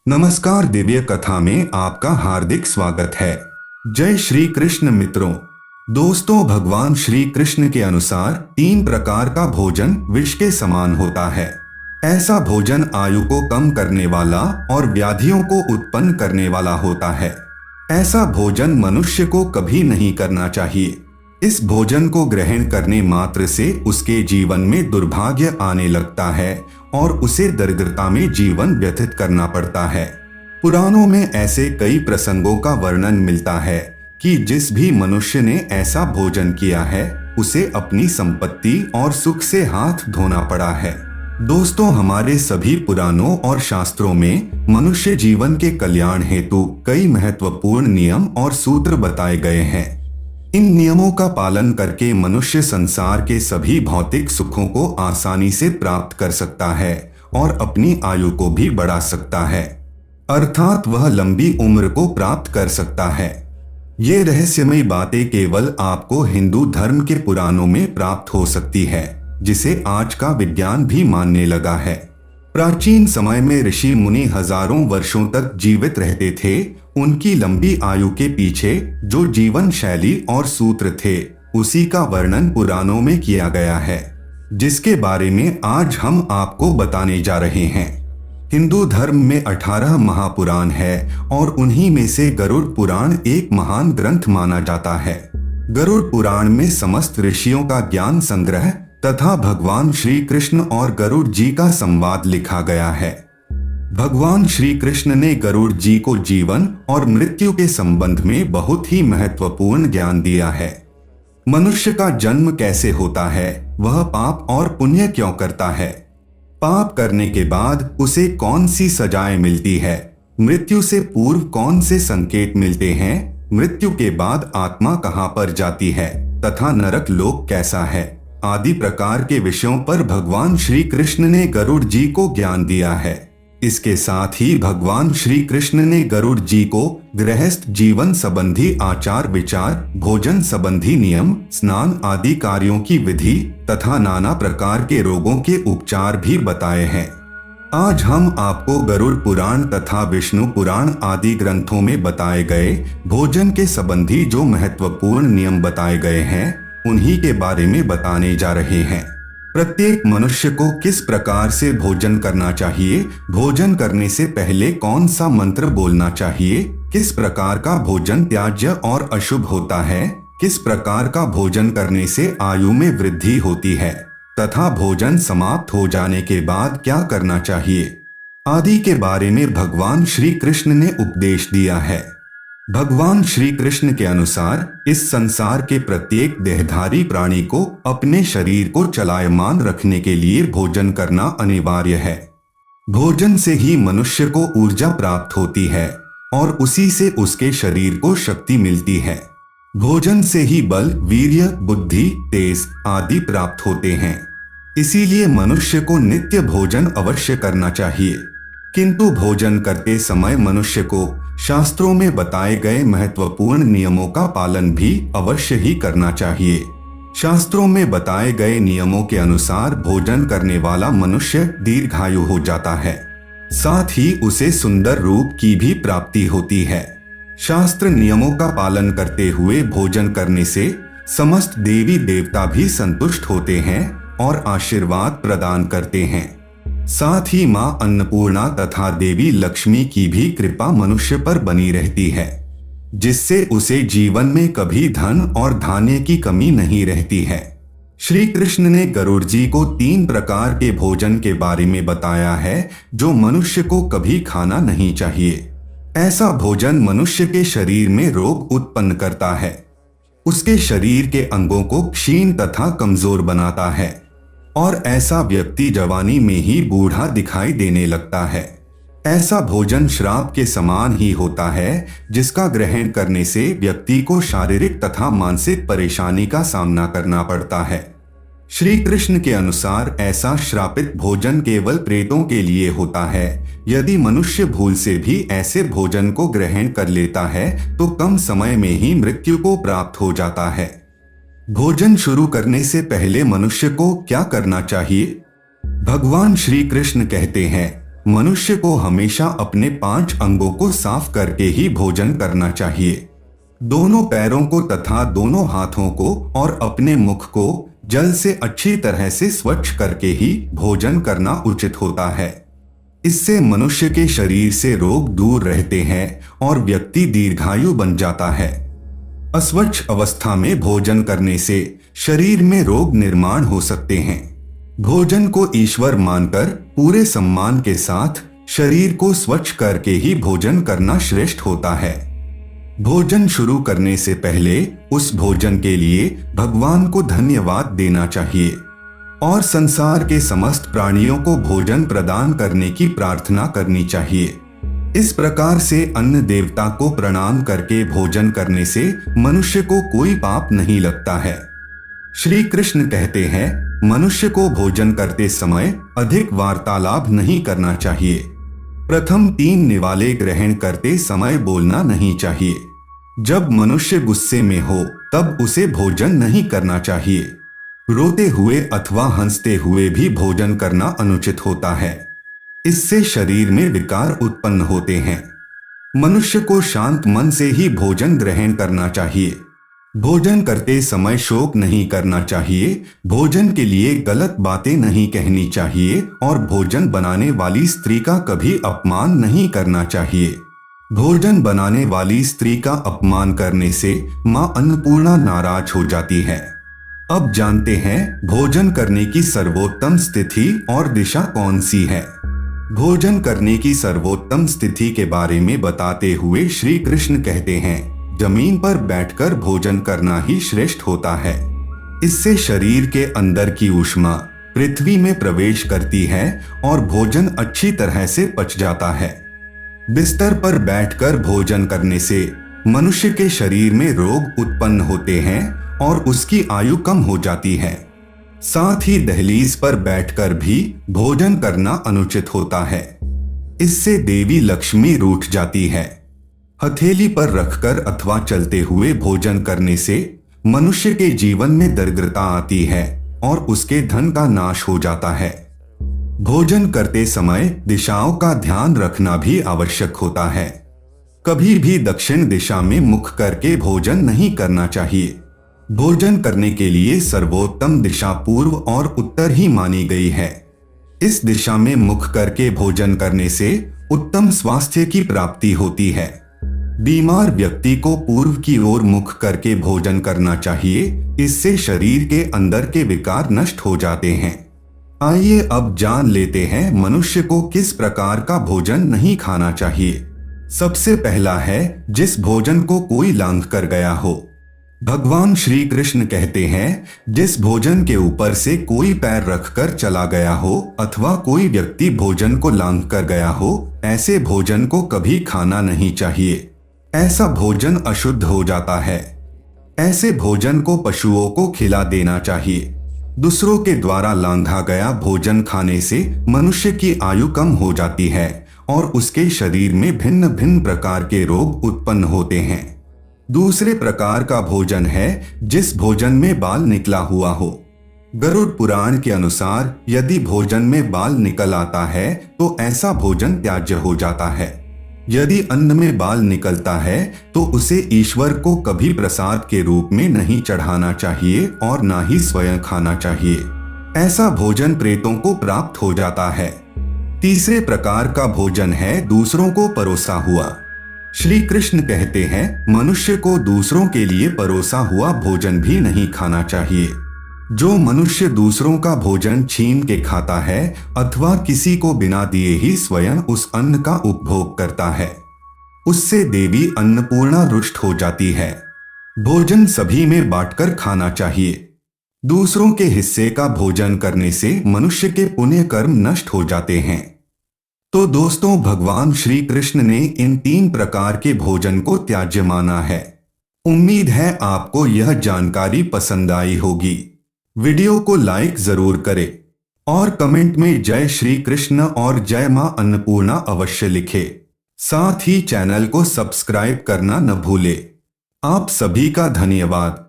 नमस्कार, दिव्य कथा में आपका हार्दिक स्वागत है। जय श्री कृष्ण मित्रों। दोस्तों, भगवान श्री कृष्ण के अनुसार 3 प्रकार का भोजन विष के समान होता है। ऐसा भोजन आयु को कम करने वाला और व्याधियों को उत्पन्न करने वाला होता है। ऐसा भोजन मनुष्य को कभी नहीं करना चाहिए। इस भोजन को ग्रहण करने मात्र से उसके जीवन में दुर्भाग्य आने लगता है और उसे दरिद्रता में जीवन व्यतीत करना पड़ता है। पुराणों में ऐसे कई प्रसंगों का वर्णन मिलता है कि जिस भी मनुष्य ने ऐसा भोजन किया है उसे अपनी संपत्ति और सुख से हाथ धोना पड़ा है। दोस्तों, हमारे सभी पुराणों और शास्त्रों में मनुष्य जीवन के कल्याण हेतु कई महत्वपूर्ण नियम और सूत्र बताए गए हैं। इन नियमों का पालन करके मनुष्य संसार के सभी भौतिक सुखों को आसानी से प्राप्त कर सकता है और अपनी आयु को भी बढ़ा सकता है, अर्थात वह लंबी उम्र को प्राप्त कर सकता है। ये रहस्यमयी बातें केवल आपको हिंदू धर्म के पुराणों में प्राप्त हो सकती है, जिसे आज का विज्ञान भी मानने लगा है। प्राचीन समय में ऋषि मुनि हजारों वर्षों तक जीवित रहते थे। उनकी लंबी आयु के पीछे जो जीवन शैली और सूत्र थे उसी का वर्णन पुराणों में किया गया है, जिसके बारे में आज हम आपको बताने जा रहे हैं। हिंदू धर्म में 18 महापुराण है और उन्हीं में से गरुड़ पुराण एक महान ग्रंथ माना जाता है। गरुड़ पुराण में समस्त ऋषियों का ज्ञान संग्रह तथा भगवान श्री कृष्ण और गरुड़ जी का संवाद लिखा गया है। भगवान श्री कृष्ण ने गरुड़ जी को जीवन और मृत्यु के संबंध में बहुत ही महत्वपूर्ण ज्ञान दिया है। मनुष्य का जन्म कैसे होता है, वह पाप और पुण्य क्यों करता है, पाप करने के बाद उसे कौन सी सजाएं मिलती है, मृत्यु से पूर्व कौन से संकेत मिलते हैं, मृत्यु के बाद आत्मा कहां पर जाती है तथा नरक लोक कैसा है, आदि प्रकार के विषयों पर भगवान श्री कृष्ण ने गरुड़ जी को ज्ञान दिया है। इसके साथ ही भगवान श्री कृष्ण ने गरुड़ जी को गृहस्थ जीवन संबंधी आचार विचार, भोजन संबंधी नियम, स्नान आदि कार्यों की विधि तथा नाना प्रकार के रोगों के उपचार भी बताए हैं। आज हम आपको गरुड़ पुराण तथा विष्णु पुराण आदि ग्रंथों में बताए गए भोजन के संबंधी जो महत्वपूर्ण नियम बताए गए हैं उन्हीं के बारे में बताने जा रहे हैं। प्रत्येक मनुष्य को किस प्रकार से भोजन करना चाहिए, भोजन करने से पहले कौन सा मंत्र बोलना चाहिए, किस प्रकार का भोजन त्याज्य और अशुभ होता है, किस प्रकार का भोजन करने से आयु में वृद्धि होती है तथा भोजन समाप्त हो जाने के बाद क्या करना चाहिए आदि के बारे में भगवान श्री कृष्ण ने उपदेश दिया है। भगवान श्री कृष्ण के अनुसार इस संसार के प्रत्येक देहधारी प्राणी को अपने शरीर को चलायमान रखने के लिए भोजन करना अनिवार्य है। भोजन से ही मनुष्य को ऊर्जा प्राप्त होती है और उसी से उसके शरीर को शक्ति मिलती है। भोजन से ही बल, वीर्य, बुद्धि, तेज आदि प्राप्त होते हैं। इसीलिए मनुष्य को नित्य भोजन अवश्य करना चाहिए। किंतु भोजन करते समय मनुष्य को शास्त्रों में बताए गए महत्वपूर्ण नियमों का पालन भी अवश्य ही करना चाहिए। शास्त्रों में बताए गए नियमों के अनुसार भोजन करने वाला मनुष्य दीर्घायु हो जाता है, साथ ही उसे सुंदर रूप की भी प्राप्ति होती है। शास्त्र नियमों का पालन करते हुए भोजन करने से समस्त देवी देवता भी संतुष्ट होते हैं और आशीर्वाद प्रदान करते हैं। साथ ही मां अन्नपूर्णा तथा देवी लक्ष्मी की भी कृपा मनुष्य पर बनी रहती है, जिससे उसे जीवन में कभी धन और धान्य की कमी नहीं रहती है। श्री कृष्ण ने गरुड़ जी को 3 प्रकार के भोजन के बारे में बताया है जो मनुष्य को कभी खाना नहीं चाहिए। ऐसा भोजन मनुष्य के शरीर में रोग उत्पन्न करता है, उसके शरीर के अंगों को क्षीण तथा कमजोर बनाता है और ऐसा व्यक्ति जवानी में ही बूढ़ा दिखाई देने लगता है। ऐसा भोजन श्राप के समान ही होता है, जिसका ग्रहण करने से व्यक्ति को शारीरिक तथा मानसिक परेशानी का सामना करना पड़ता है। श्री कृष्ण के अनुसार ऐसा श्रापित भोजन केवल प्रेतों के लिए होता है। यदि मनुष्य भूल से भी ऐसे भोजन को ग्रहण कर लेता है तो कम समय में ही मृत्यु को प्राप्त हो जाता है। भोजन शुरू करने से पहले मनुष्य को क्या करना चाहिए? भगवान श्री कृष्ण कहते हैं, मनुष्य को हमेशा अपने 5 अंगों को साफ करके ही भोजन करना चाहिए। दोनों पैरों को तथा दोनों हाथों को और अपने मुख को जल से अच्छी तरह से स्वच्छ करके ही भोजन करना उचित होता है। इससे मनुष्य के शरीर से रोग दूर रहते हैं और व्यक्ति दीर्घायु बन जाता है। अस्वच्छ अवस्था में भोजन करने से शरीर में रोग निर्माण हो सकते हैं। भोजन को ईश्वर मानकर पूरे सम्मान के साथ शरीर को स्वच्छ करके ही भोजन करना श्रेष्ठ होता है। भोजन शुरू करने से पहले उस भोजन के लिए भगवान को धन्यवाद देना चाहिए और संसार के समस्त प्राणियों को भोजन प्रदान करने की प्रार्थना करनी चाहिए। इस प्रकार से अन्न देवता को प्रणाम करके भोजन करने से मनुष्य को कोई पाप नहीं लगता है। श्री कृष्ण कहते हैं, मनुष्य को भोजन करते समय अधिक वार्तालाप नहीं करना चाहिए। प्रथम 3 निवाले ग्रहण करते समय बोलना नहीं चाहिए। जब मनुष्य गुस्से में हो तब उसे भोजन नहीं करना चाहिए। रोते हुए अथवा हंसते हुए भी भोजन करना अनुचित होता है। इससे शरीर में विकार उत्पन्न होते हैं। मनुष्य को शांत मन से ही भोजन ग्रहण करना चाहिए। भोजन करते समय शोक नहीं करना चाहिए। भोजन के लिए गलत बातें नहीं कहनी चाहिए और भोजन बनाने वाली स्त्री का कभी अपमान नहीं करना चाहिए। भोजन बनाने वाली स्त्री का अपमान करने से मां अन्नपूर्णा नाराज हो जाती है। अब जानते हैं भोजन करने की सर्वोत्तम स्थिति और दिशा कौन सी है। भोजन करने की सर्वोत्तम स्थिति के बारे में बताते हुए श्री कृष्ण कहते हैं, जमीन पर बैठकर भोजन करना ही श्रेष्ठ होता है। इससे शरीर के अंदर की ऊष्मा पृथ्वी में प्रवेश करती है और भोजन अच्छी तरह से पच जाता है। बिस्तर पर बैठकर भोजन करने से मनुष्य के शरीर में रोग उत्पन्न होते हैं और उसकी आयु कम हो जाती है। साथ ही दहलीज पर बैठकर भी भोजन करना अनुचित होता है। इससे देवी लक्ष्मी रूठ जाती है। हथेली पर रखकर अथवा चलते हुए भोजन करने से मनुष्य के जीवन में दरिद्रता आती है और उसके धन का नाश हो जाता है। भोजन करते समय दिशाओं का ध्यान रखना भी आवश्यक होता है। कभी भी दक्षिण दिशा में मुख करके भोजन नहीं करना चाहिए। भोजन करने के लिए सर्वोत्तम दिशा पूर्व और उत्तर ही मानी गई है। इस दिशा में मुख करके भोजन करने से उत्तम स्वास्थ्य की प्राप्ति होती है। बीमार व्यक्ति को पूर्व की ओर मुख करके भोजन करना चाहिए। इससे शरीर के अंदर के विकार नष्ट हो जाते हैं। आइए अब जान लेते हैं मनुष्य को किस प्रकार का भोजन नहीं खाना चाहिए। सबसे पहला है जिस भोजन को कोई लांघ कर गया हो। भगवान श्री कृष्ण कहते हैं, जिस भोजन के ऊपर से कोई पैर रखकर चला गया हो अथवा कोई व्यक्ति भोजन को लांघ कर गया हो, ऐसे भोजन को कभी खाना नहीं चाहिए। ऐसा भोजन अशुद्ध हो जाता है। ऐसे भोजन को पशुओं को खिला देना चाहिए। दूसरों के द्वारा लांघा गया भोजन खाने से मनुष्य की आयु कम हो जाती है और उसके शरीर में भिन्न भिन्न प्रकार के रोग उत्पन्न होते हैं। दूसरे प्रकार का भोजन है जिस भोजन में बाल निकला हुआ हो। गरुड़ पुराण के अनुसार यदि भोजन में बाल निकल आता है तो ऐसा भोजन त्याज्य हो जाता है। यदि अन्न में बाल निकलता है तो उसे ईश्वर को कभी प्रसाद के रूप में नहीं चढ़ाना चाहिए और ना ही स्वयं खाना चाहिए। ऐसा भोजन प्रेतों को प्राप्त हो जाता है। तीसरे प्रकार का भोजन है दूसरों को परोसा हुआ। श्री कृष्ण कहते हैं, मनुष्य को दूसरों के लिए परोसा हुआ भोजन भी नहीं खाना चाहिए। जो मनुष्य दूसरों का भोजन छीन के खाता है अथवा किसी को बिना दिए ही स्वयं उस अन्न का उपभोग करता है, उससे देवी अन्नपूर्णा रुष्ट हो जाती है। भोजन सभी में बांटकर खाना चाहिए। दूसरों के हिस्से का भोजन करने से मनुष्य के पुण्य कर्म नष्ट हो जाते हैं। तो दोस्तों, भगवान श्री कृष्ण ने इन 3 प्रकार के भोजन को त्याज्य माना है। उम्मीद है आपको यह जानकारी पसंद आई होगी। वीडियो को लाइक जरूर करें और कमेंट में जय श्री कृष्ण और जय मां अन्नपूर्णा अवश्य लिखें। साथ ही चैनल को सब्सक्राइब करना न भूलें। आप सभी का धन्यवाद।